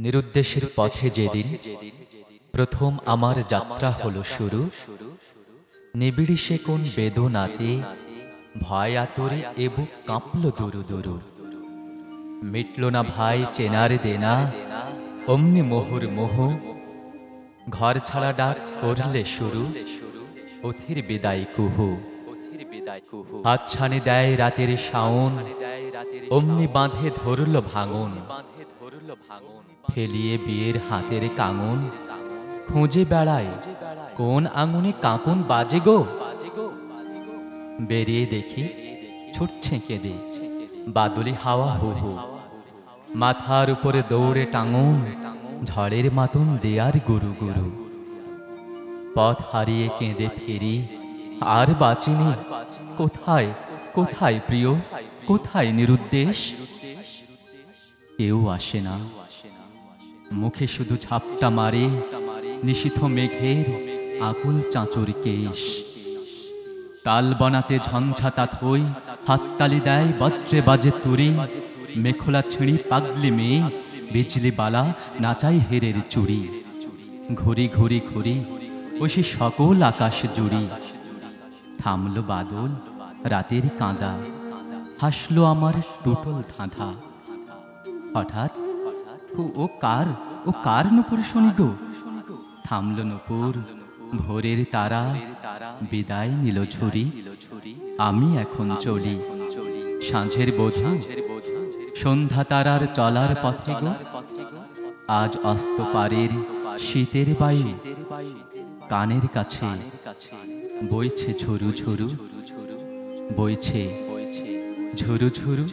নিরুদ্দেশের পথে যেদিন প্রথম আমার যাত্রা হলো শুরু, নিবিড় সে কোন বেদনাতে ভয় আতরে এ বুক কাঁপল দুরু দুরু। মিটল না ভাই চেনার দেনা, অমনি মোহর মোহ, ঘর ছাড়া ডাক করলে শুরু, পথির বিদায় কুহু। হাত ছানি দেয় রাতের শাওন, অমনি বাঁধে ধরল ভাঙন। ফেলিয়ে বিয়ের হাতের কাঙন, খুঁজে বেড়ায় কোন আঙুনে কাঁকন বাজে গো। বেরিয়ে দেখি ছুটছে কেঁদে বাদুলি হাওয়া হু হু। মাথার উপরে দৌড়ে টাঙন, ঝড়ের মাতন দেয়ার গুরু গুরু। পথ হারিয়ে কেঁদে ফেরি আর বাঁচিনি, কোথায় কোথায় প্রিয়, কোথায় নিরুদ্দেশ। কেউ আসে না, মুখে শুধু ঝাপটা মারে নিশীথ মেঘের আকুল চাঁচর কেশ। তাল বনাতে ঝঞ্ঝাতা থই, হাততালি দেয় বজ্রে বাজে তুরি। মেখলা ছিঁড়ি পাগলি মেয়ে, বিজলি বালা নাচাই হেরের চুড়ি। ঘুরি ঘুরি ঘুরি ওসি সকল আকাশ জুড়ি। থামল বাদল রাতের কাঁদা, হাসলো আমার টুটল ধাঁধা। হঠাৎ ও কার নূপুর শুনি গো। থামল নূপুর, ভোরের তারা বিদায় নিল ঝুরি। আমি এখন চলি সাঁঝের বধূ, সন্ধ্যা তারার চলার পথে গো। আজ অস্ত পারের শীতের বায়ু, কানের কাছে বইছে ঝুরু ঝুরু, বইছে ঝুরু ঝুরু।